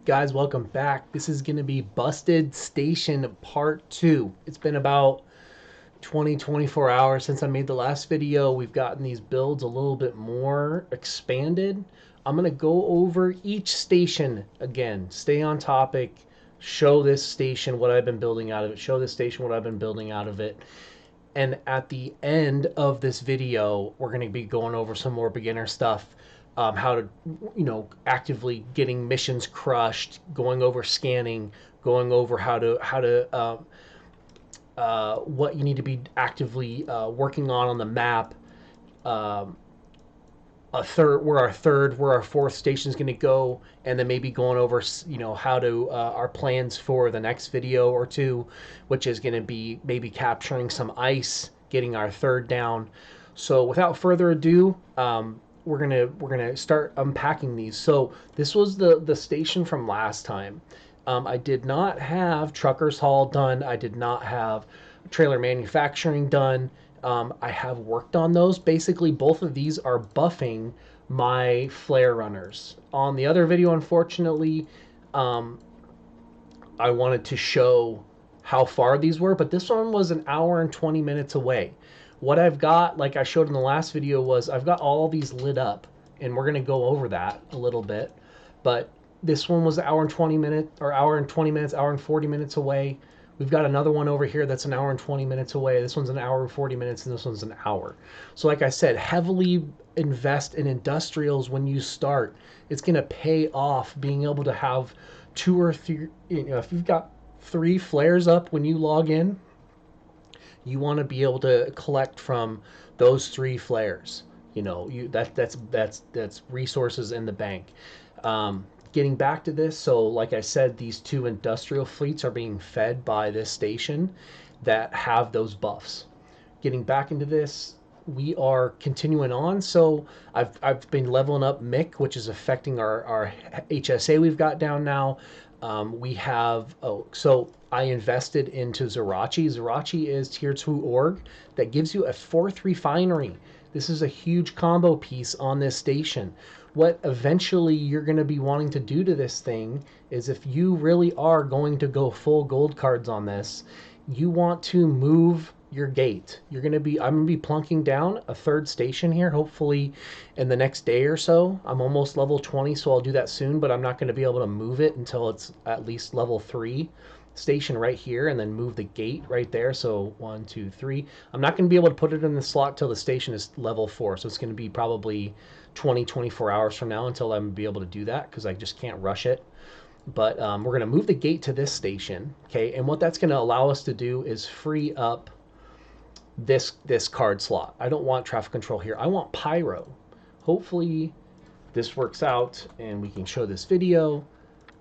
Guys, welcome back. This is going to be Busted Station Part 2. It's been about 24 hours since I made the last video. We've gotten these builds a little bit more expanded. I'm going to go over each station again, stay on topic, show this station what I've been building out of it, show this station what I've been building out of it. And at the end of this video, we're going to be going over some more beginner stuff, how to, actively getting missions crushed, going over scanning, going over what you need to be actively working on the map. Um, where our fourth station is going to go, and then maybe going over, how to our plans for the next video or two, which is going to be maybe capturing some ice, getting our third down. So without further ado, we're gonna start unpacking these. So this was the station from last time. I did not have Truckers Hall done. I did not have trailer manufacturing done. I have worked on those. Basically, both of these are buffing my flare runners. On the other video, unfortunately, I wanted to show how far these were, but this one was an hour and 20 minutes away. What I've got, like I showed in the last video, was I've got all these lit up, and we're going to go over that a little bit. But this one was an hour and 20 minutes, or hour and 20 minutes, hour and 40 minutes away. We've got another one over here that's an hour and 20 minutes away. This one's an hour and 40 minutes, and this one's an hour. So like I said, heavily invest in industrials when you start. It's going to pay off being able to have two or three, if you've got 3 flares up when you log in, you want to be able to collect from those 3 flares. That's resources in the bank. Getting back to this, so like I said, these 2 industrial fleets are being fed by this station that have those buffs. Getting back into this, we are continuing on. So I've been leveling up Mick, which is affecting our HSA we've got down now. We have, so I invested into Zerachi. Zerachi is tier 2 org that gives you a 4th refinery. This is a huge combo piece on this station. What eventually you're going to be wanting to do to this thing is, if you really are going to go full gold cards on this, you want to move your gate. I'm going to be plunking down a 3rd station here, hopefully in the next day or so. I'm almost level 20, so I'll do that soon, but I'm not going to be able to move it until it's at least level 3 station right here, and then move the gate right there. So 1, 2, 3. I'm not going to be able to put it in the slot till the station is level 4, so it's going to be probably 24 hours from now until I'm be able to do that, because I just can't rush it. But we're going to move the gate to this station, okay? And what that's going to allow us to do is free up this card slot. I don't want traffic control here. I want pyro. Hopefully this works out and we can show this video.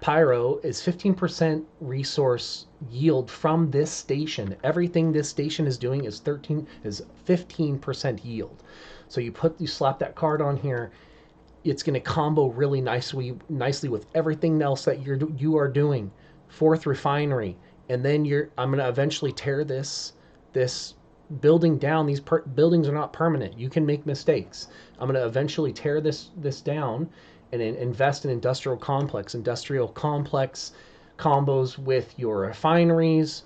Pyro is 15% resource yield from this station. Everything this station is doing is 15% yield. So you slap that card on here. It's going to combo really nicely with everything else that you are doing. 4th refinery, and then I'm going to eventually tear this building down. These buildings are not permanent. You can make mistakes. I'm going to eventually tear this down and invest in industrial complex. Industrial complex combos with your refineries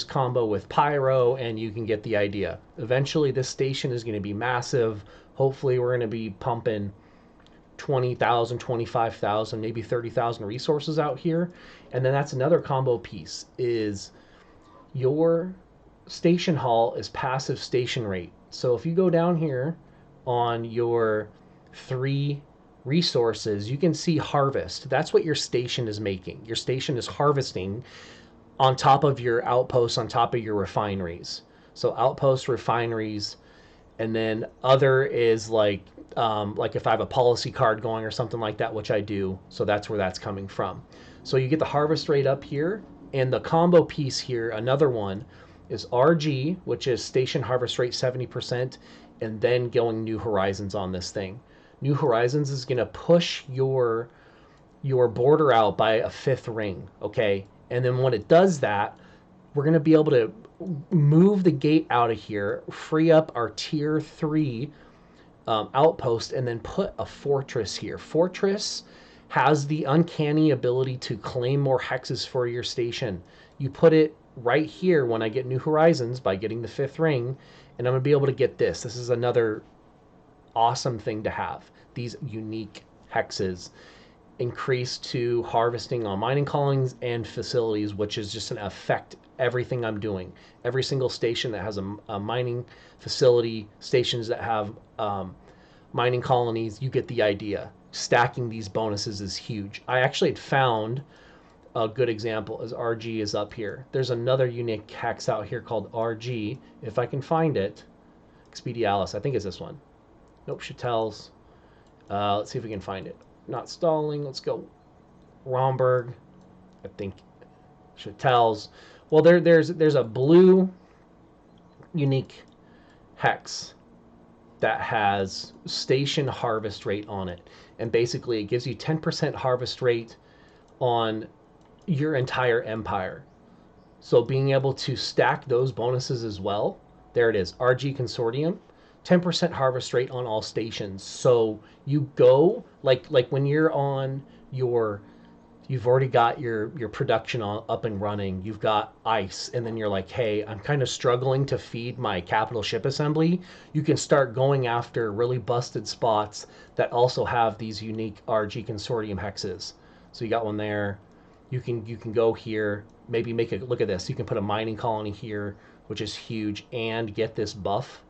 combo with pyro, and you can get the idea. Eventually this station is going to be massive. Hopefully we're going to be pumping 20,000, 25,000, maybe 30,000 resources out here. And then that's another combo piece, is your station hall is passive station rate. So if you go down here on your 3 resources, you can see harvest. That's what your station is making. Your station is harvesting on top of your outposts, on top of your refineries. So outposts, refineries, and then other is like if I have a policy card going or something like that, which I do. So that's where that's coming from. So you get the harvest rate up here, and the combo piece here, another one, is RG, which is station harvest rate 70%, and then going New Horizons on this thing. New Horizons is going to push your border out by a 5th ring, okay? And then when it does that, we're going to be able to move the gate out of here, free up our tier 3 outpost, and then put a fortress here. Fortress has the uncanny ability to claim more hexes for your station. You put it right here when I get New Horizons by getting the 5th ring, and I'm going to be able to get this. This is another awesome thing to have. These unique hexes increase to harvesting on mining colonies and facilities, which is just an affect everything I'm doing. Every single station that has a mining facility, stations that have mining colonies, you get the idea. Stacking these bonuses is huge. I actually had found a good example as RG is up here. There's another unique hex out here called RG. If I can find it, Expedialis, I think it's this one. Nope, Chatels. Let's see if we can find it. Not stalling. Let's go. Romberg. I think Chatels. Well, there's a blue unique hex that has station harvest rate on it, and basically it gives you 10% harvest rate on your entire empire. So being able to stack those bonuses as well. There it is. RG Consortium. 10% harvest rate on all stations. So you go like when you're on your, you've already got your production up and running. You've got ice, and then you're like, hey, I'm kind of struggling to feed my capital ship assembly. You can start going after really busted spots that also have these unique RG Consortium hexes. So you got one there. You can go here. Maybe make a look at this. You can put a mining colony here, which is huge, and get this buff.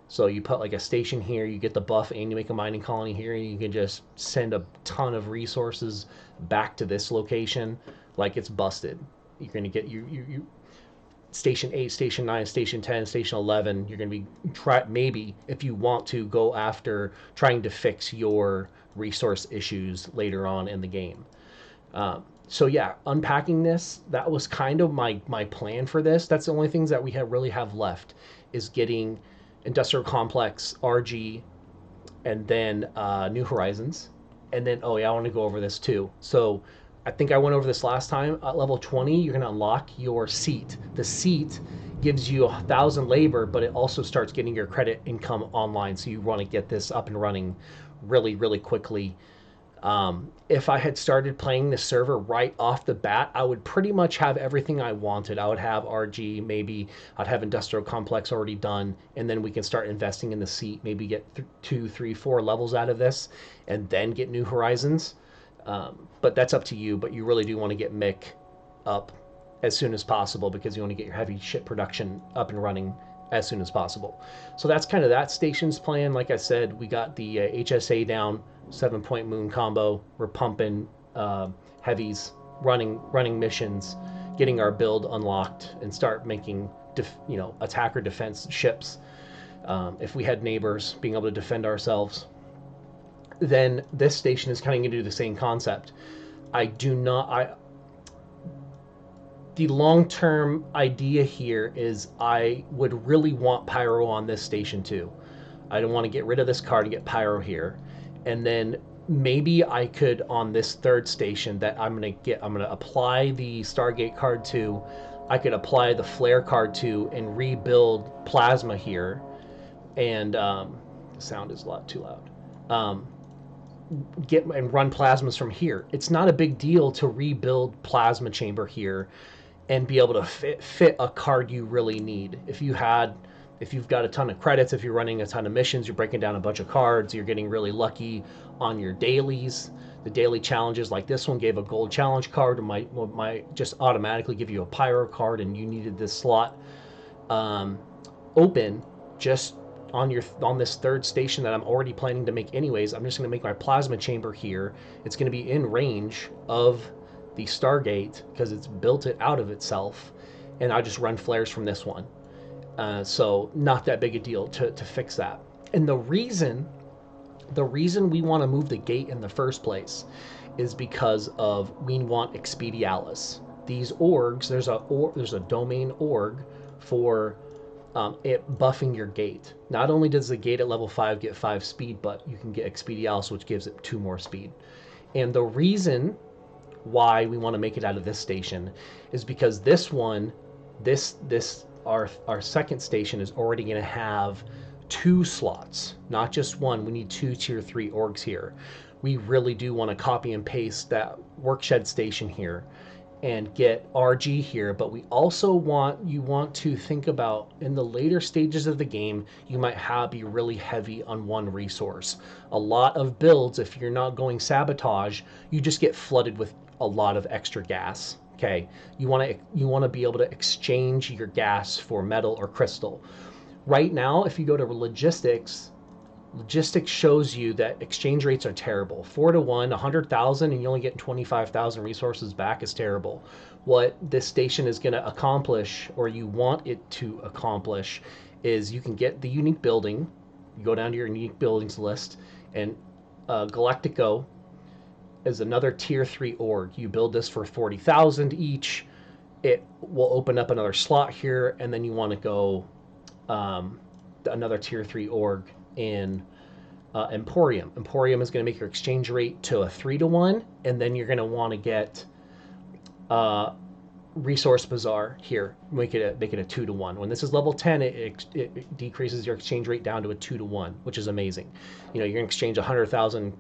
So you put like a station here, you get the buff, and you make a mining colony here, and you can just send a ton of resources back to this location like it's busted. You're going to get you station 8, station 9, station 10, station 11. You're going to be maybe if you want to go after trying to fix your resource issues later on in the game. So yeah, unpacking this, that was kind of my plan for this. That's the only things that we really have left is getting Industrial Complex, RG, and then New Horizons. And then, oh yeah, I want to go over this too. So I think I went over this last time. At level 20, you're going to unlock your seat. The seat gives you 1,000 labor, but it also starts getting your credit income online. So you want to get this up and running really, really quickly. If I had started playing this server right off the bat, I would pretty much have everything I wanted. I would have RG, maybe I'd have Industrial Complex already done, and then we can start investing in the seat, maybe get 2, 3, 4 levels out of this, and then get New Horizons. But that's up to you, but you really do want to get Mick up as soon as possible because you want to get your heavy ship production up and running as soon as possible. So that's kind of that station's plan. Like I said, we got the HSA down, 7-point moon combo. We're pumping heavies, running missions, getting our build unlocked, and start making attacker defense ships. If we had neighbors, being able to defend ourselves. Then this station is kind of going to do the same concept. The long-term idea here is I would really want Pyro on this station too. I don't want to get rid of this card and get Pyro here. And then maybe I could, on this 3rd station that I'm going to apply the Stargate card to, I could apply the Flare card to and rebuild Plasma here. And the sound is a lot too loud. Get and run plasmas from here. It's not a big deal to rebuild Plasma Chamber here and be able to fit a card you really need. If you've got a ton of credits, if you're running a ton of missions, you're breaking down a bunch of cards, you're getting really lucky on your dailies. The daily challenges like this one gave a gold challenge card, or might just automatically give you a Pyro card, and you needed this slot open just on this 3rd station that I'm already planning to make anyways. I'm just going to make my Plasma Chamber here. It's going to be in range of the Stargate because it's built it out of itself, and I just run flares from this one. So not that big a deal to fix that. And the reason we want to move the gate in the first place is because of we want Expedialis. These orgs, there's a domain org for it buffing your gate. Not only does the gate at level 5 get 5 speed, but you can get Expedialis, which gives it 2 more speed. And the reason why we want to make it out of this station is because this one, our 2nd station is already going to have 2 slots, not just one. We need 2 tier 3 orgs here. we really do want to copy and paste that workshed station here and get RG here, but we also want to think about in the later stages of the game, you might be really heavy on one resource. A lot of builds, if you're not going sabotage, you just get flooded with a lot of extra gas. Okay, you want to be able to exchange your gas for metal or crystal. Right now, if you go to logistics shows you that exchange rates are terrible. 4 to 1, 100,000, and you only get 25,000 resources back is terrible. What this station is going to accomplish, or you want it to accomplish, is you can get the unique building. You go down to your unique buildings list, and Galactico is another tier 3 org. You build this for 40,000 each. It will open up another slot here, and then you want to go another tier 3 org in Emporium. Emporium is going to make your exchange rate to a 3 to 1, and then you're going to want to get Resource Bazaar here, make it a 2 to 1. When this is level 10, it decreases your exchange rate down to a 2 to 1, which is amazing. You're going to exchange 100,000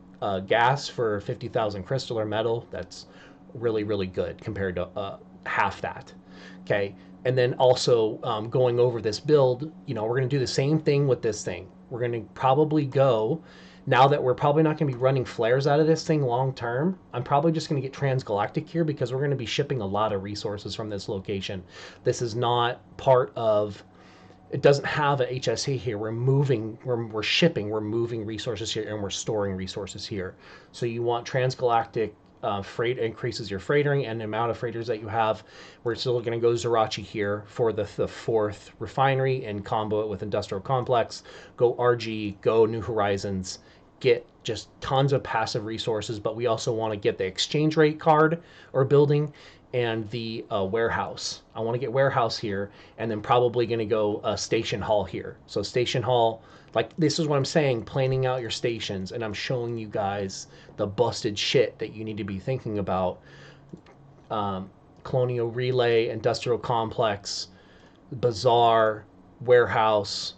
gas for 50,000 crystal or metal. That's really, really good compared to half that. Okay, and then also going over this build, we're going to do the same thing with this thing. We're going to probably go, now that we're probably not going to be running flares out of this thing long term, I'm probably just going to get transgalactic here because we're going to be shipping a lot of resources from this location. This is not part of, it doesn't have an HSA here. We're shipping, we're moving resources here, and we're storing resources here. So you want transgalactic freight, increases your freightering and the amount of freighters that you have. We're still going to go Zerachi here for the 4th refinery and combo it with industrial complex. Go RG, go New Horizons, get just tons of passive resources, but we also want to get the exchange rate card or building and the warehouse. I want to get warehouse here, and then probably going to go station hall here. So station hall, like this is what I'm saying, planning out your stations, and I'm showing you guys the busted shit that you need to be thinking about. Colonial Relay, Industrial Complex, Bazaar, Warehouse,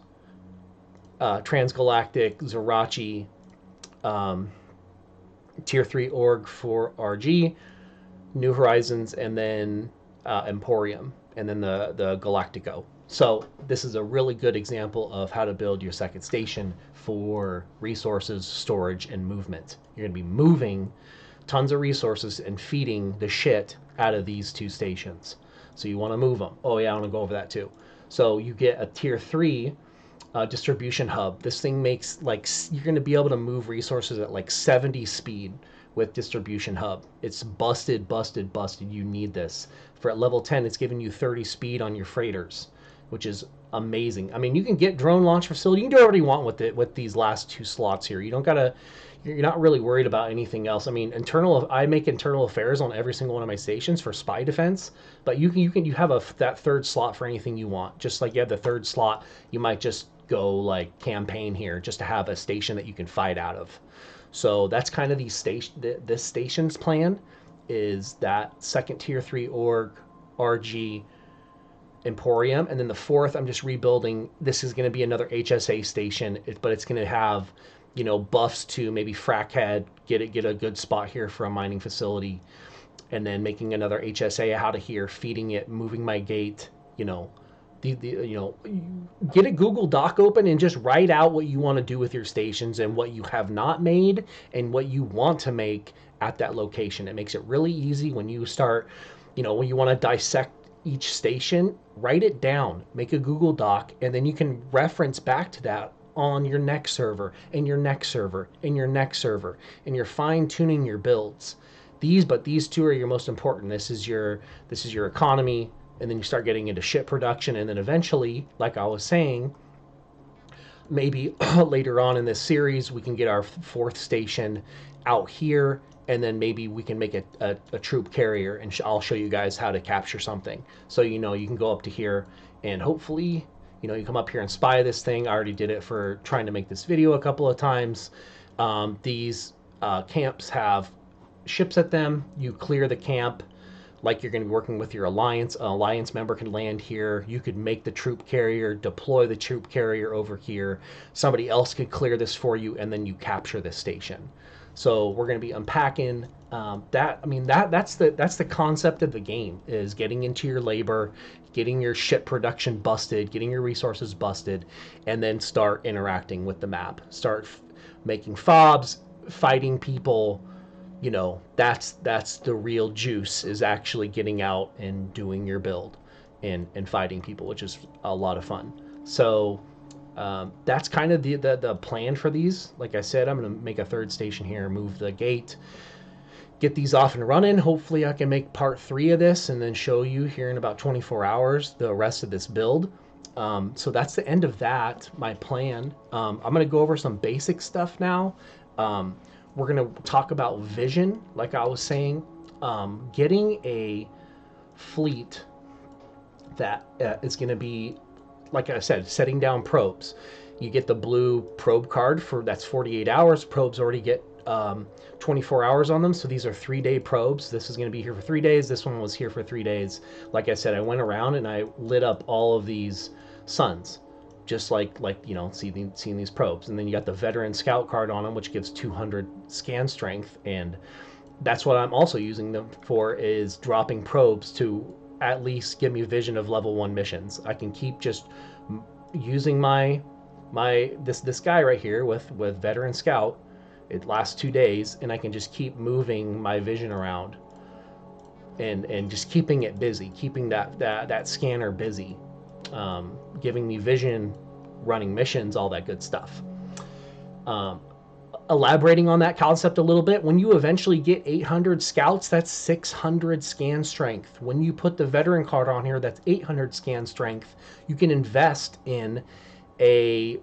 Transgalactic, Zerachi, Tier 3 org for RG, New Horizons, and then Emporium, and then the Galactico. So this is a really good example of how to build your second station for resources, storage, and movement. You're going to be moving tons of resources and feeding the shit out of these 2 stations. So you want to move them. Oh yeah, I want to go over that too. So you get a tier 3 distribution hub. This thing makes you're going to be able to move resources at like 70 speed with distribution hub. It's busted. You need this. For at level 10, it's giving you 30 speed on your freighters, which is amazing. I mean, you can get drone launch facility. You can do whatever you want with these last 2 slots here. You don't gotta. You're not really worried about anything else. I mean, I make internal affairs on every single one of my stations for spy defense, but you have that 3rd slot for anything you want. Just like you have the 3rd slot, you might just go like campaign here just to have a station that you can fight out of. So that's kind of this station's plan, is that 2nd tier 3 org, RG, Emporium, and then the 4th I'm just rebuilding. This is going to be another HSA station, but it's going to have buffs to maybe frac head, get a good spot here for a mining facility, and then making another HSA out of here, feeding it, moving my gate. Get a Google Doc open and just write out what you want to do with your stations and what you have not made and what you want to make at that location. It makes it really easy when you start, when you want to dissect each station, write it down, make a Google Doc, and then you can reference back to that on your next server and your next server and your next server, and you're fine tuning your builds. These 2 are your most important. This is your economy, and then you start getting into ship production, and then eventually, like I was saying, maybe later on in this series we can get our 4th station out here, and then maybe we can make a troop carrier, and I'll show you guys how to capture something. So you can go up to here, and hopefully you come up here and spy this thing. I already did it for trying to make this video a couple of times. These camps have ships at them. You clear the camp like you're going to be working with your alliance. An alliance member can land here. You could make the troop carrier, deploy the troop carrier over here. Somebody else could clear this for you, and then you capture this station. So we're going to be unpacking that. I mean, that's the concept of the game, is getting into your labor, getting your ship production busted, getting your resources busted, and then start interacting with the map. Start making fobs, fighting people. You know, that's the real juice, is actually getting out and doing your build and fighting people, which is a lot of fun. So that's kind of the plan for these. Like I said, I'm going to make a third station here, move the gate, get these off and running. Hopefully I can make part 3 of this and then show you here in about 24 hours the rest of this build. So that's the end of that, my plan. I'm going to go over some basic stuff now. We're going to talk about vision, like I was saying. Getting a fleet that is going to be, like I said, setting down probes. You get the blue probe card for that's 48 hours. Probes already get 24 hours on them. So these are 3-day probes. This is going to be here for 3 days. This one was here for 3 days. Like I said, I went around and I lit up all of these suns, just like you know, seeing these probes. And then you got the veteran scout card on them, which gives 200 scan strength. And that's what I'm also using them for, is dropping probes to at least give me vision of level 1 missions. I can keep just using this guy right here with veteran scout. It lasts 2 days, and I can just keep moving my vision around and just keeping it busy, keeping that scanner busy, giving me vision, running missions, all that good stuff. Elaborating on that concept a little bit, when you eventually get 800 scouts, that's 600 scan strength. When you put the veteran card on here, that's 800 scan strength. You can invest in a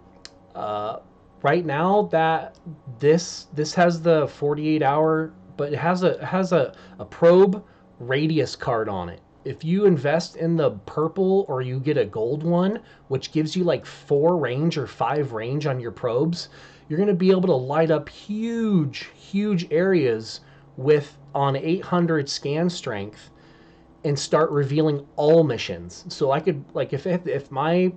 right now that this has the 48 hour, but it has a probe radius card on it. If you invest in the purple, or you get a gold one, which gives you like 4 range or 5 range on your probes, you're going to be able to light up huge areas with on 800 scan strength and start revealing all missions. So I could, like, if my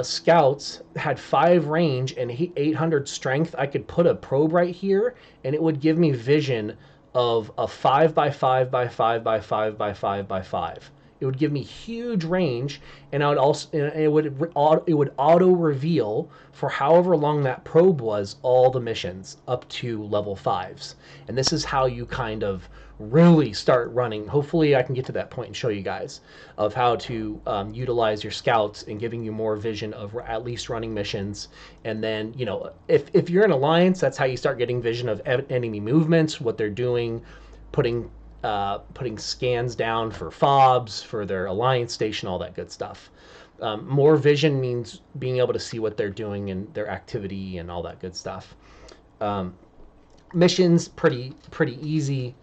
scouts had 5 range and 800 strength, I could put a probe right here and it would give me vision of a 5 by 5 by 5 by 5 by 5 by 5. It would give me huge range, and I would also it would auto reveal for however long that probe was, all the missions up to level 5s. And this is how you kind of really start running. Hopefully I can get to that point and show you guys of how to utilize your scouts and giving you more vision of at least running missions. And then, you know, if you're in Alliance, that's how you start getting vision of enemy movements, what they're doing, putting scans down for fobs, for their Alliance station, all that good stuff. More vision means being able to see what they're doing and their activity and all that good stuff. Missions, pretty easy.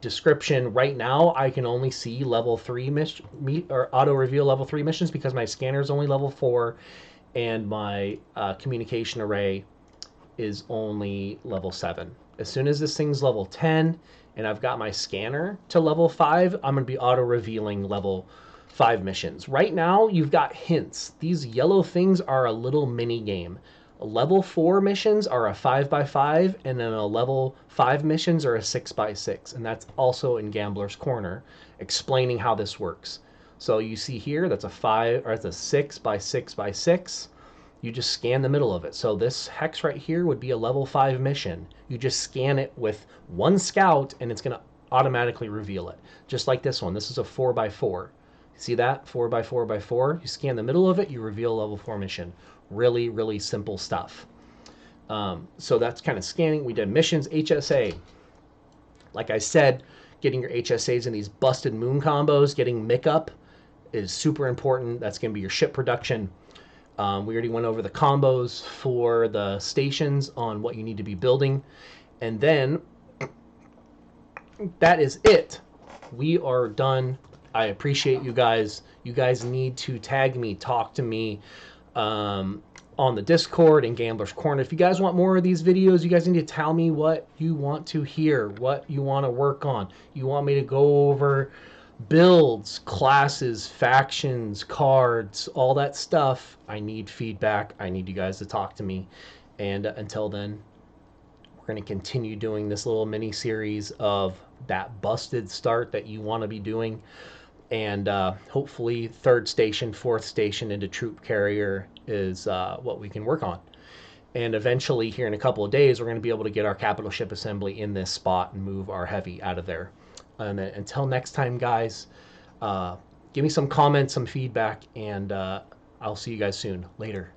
Description, right now I can only see level 3 or auto reveal level 3 missions because my scanner is only level 4 and my communication array is only level 7. As soon as this thing's level 10 and I've got my scanner to level 5, I'm going to be auto revealing level 5 missions. Right now you've got hints. These yellow things are a little mini game. Level 4 missions are a 5 by 5, and then a level 5 missions are a 6 by 6, and that's also in Gambler's Corner, explaining how this works. So you see here, that's a 5, or it's a 6 by 6 by 6. You just scan the middle of it. So this hex right here would be a level 5 mission. You just scan it with 1 scout, and it's going to automatically reveal it. Just like this one. This is a 4 by 4. See that? 4 by 4 by 4. You scan the middle of it, you reveal a level 4 mission. Really simple stuff. So that's kind of scanning. We did missions. HSA. Like I said, getting your HSAs in these busted moon combos, getting Mick up is super important. That's going to be your ship production. We already went over the combos for the stations on what you need to be building. And then that is it. We are done. I appreciate you guys. You guys need to tag me, talk to me on the Discord and Gambler's Corner. If you guys want more of these videos, you guys need to tell me what you want to hear, what you want to work on. You want me to go over builds, classes, factions, cards, all that stuff. I need feedback. I need you guys to talk to me. And until then, We're going to continue doing this little mini series of that busted start that you want to be doing, and hopefully third station, fourth station into troop carrier is what we can work on. And eventually, here in a couple of days, we're going to be able to get our capital ship assembly in this spot and move our heavy out of there. And then, until next time, guys, give me some comments, some feedback, and I'll see you guys soon. Later.